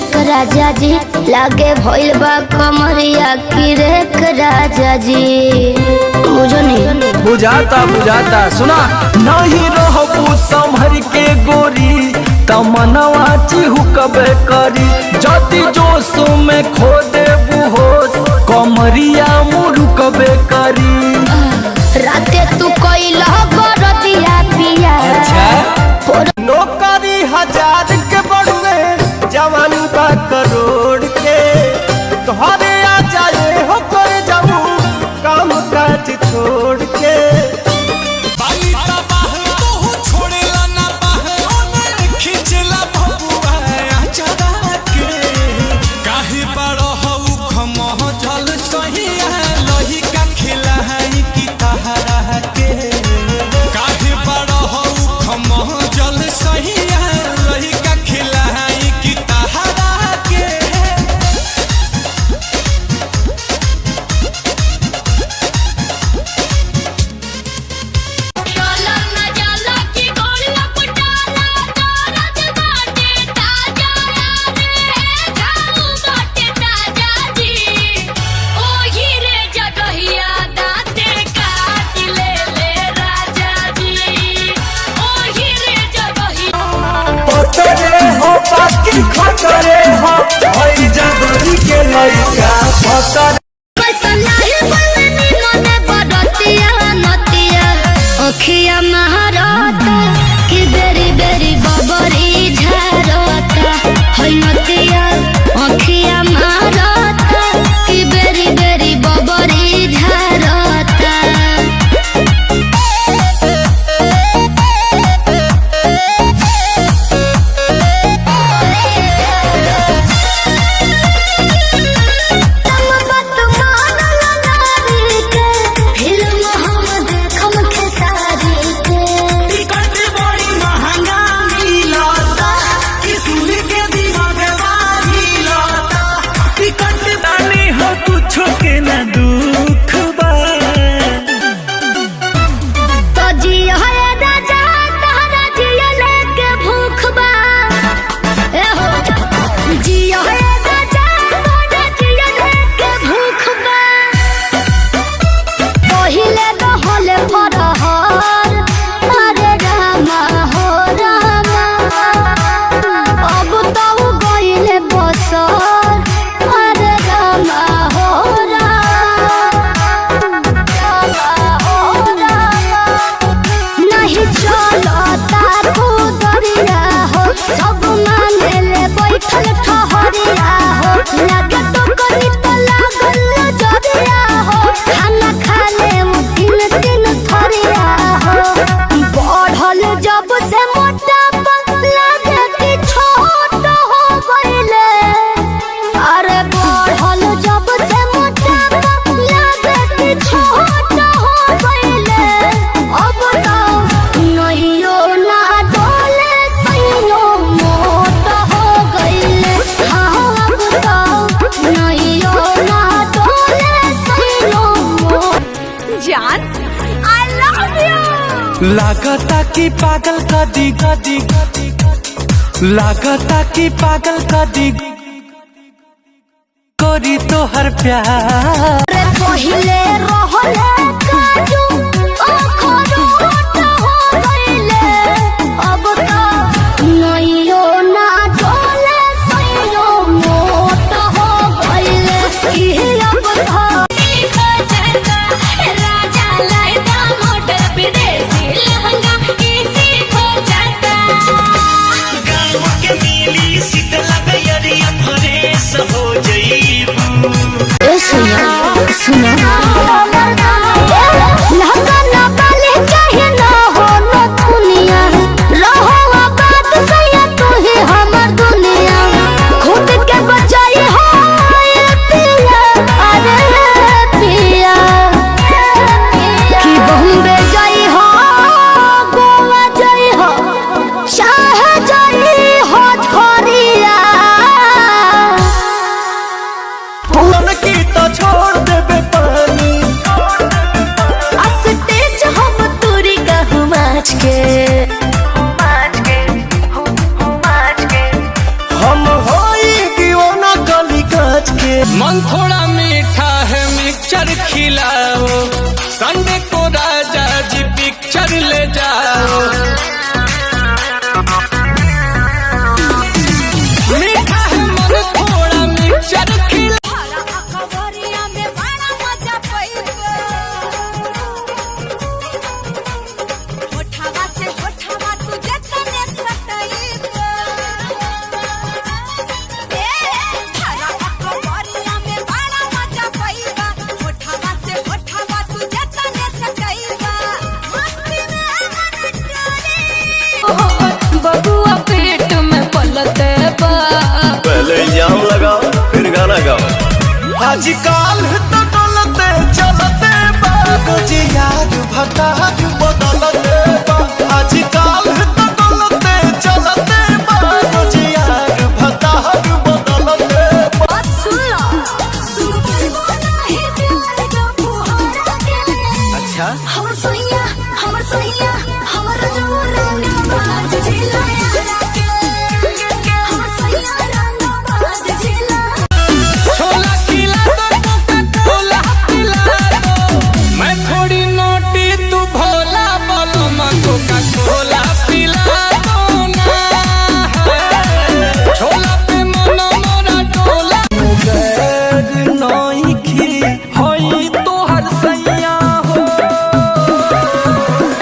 Check राजा जी, लागे भइल बा कमरिया की रेख राजा जी। बुझो नहीं बुझाता बुझाता सुना नहीं रहबू संभर के गोरी तमनवा चिहुकबे करी जति जोश में खो देबू होश कमरिया मुरुकबे करी। राते तू कोइला कर दिया पिया। अच्छा नौकरी 1000 के बढ़े जवानी बा करोड़ के तोहरे आ जाए हो कर जाऊं काम काज छोड़ के। खतरे हो भई जगरी के लइका फसर कैसा लाहे बलनी मने बड़तिया नतिया अखिया महारता कि बेरी बेरी बबरी झारता है नतिया अखिया महारता कि बेरी बेरी बबरी झारता। लागता की पागल कदी कदी लागता की पागल कदी कोरी तो हर प्यार पहिले रहले काजू अखरोट हो गइले अब तो नइयो ना डोले सइयो मोट हो गइले ई अब तो राजा लाई दामोट विदेशी लहंगा इसी हो जाता गाँव के मिली शीतला गयरिया फरेस हो जईबू। सुना लहंगा ना बाले चाहे ना हो न दुनिया रहो आबाद सैया तू ही हमर दुनिया खुद के बचाई हो ये पिया अरे पिया कि बॉम्बे जाई हो गोवा जाई हो चाहे जाई हो छोरिया आजकल तो डलते चलते रोज यार भतार बदलते आजकल तो डलते चलते रोज यार भतार बदलते। बात सुन लो अच्छा हमर सोइया हमर जोरंगा बाज जिला हमर सोइया रंगा बाज जिला छोला खिला दो कोका कोला पिला दो मैं थोड़ी नोटी तू भोला बोलो मैं कोका कोला पिला दो ना छोला पे मना मोरा डोला गैर नई खी होई तो हर सैया हो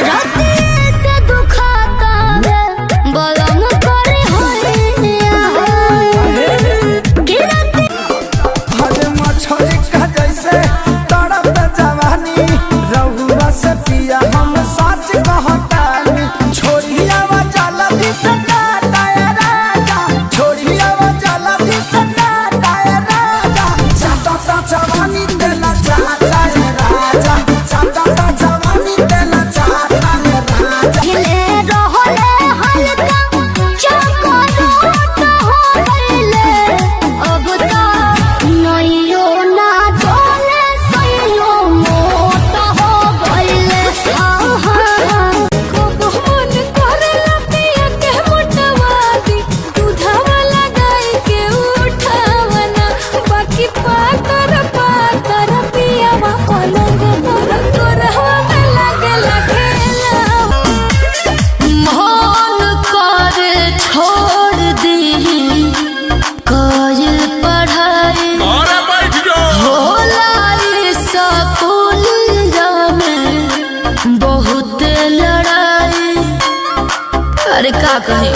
रात से दुखाता है बलम करे होइया गिरते हरे मछली का जैसे तड़प जवानी रहुआ से पिया हम सच कहतानी छोड़िया वा जाला भी सदा राजा छोड़िया वा जाला भी सदा राजा चाटा जवानी देला चाटा राजा चाटा जवानी देला चाटा राजा हिले रहले हल्का चकोरोट हो गइले अब तो नइयो ना डोले सइयो मोट हो गइले खूब मन करला पिया के मोटवादी दूधवा लगाई के उठावना बाकी पातर पियावा पलंग पर तोरवा में लागला खेला मन करे छोड़ दी कायल पढ़ाई होला स्कूल में बहुत लड़ाई अरे का कहे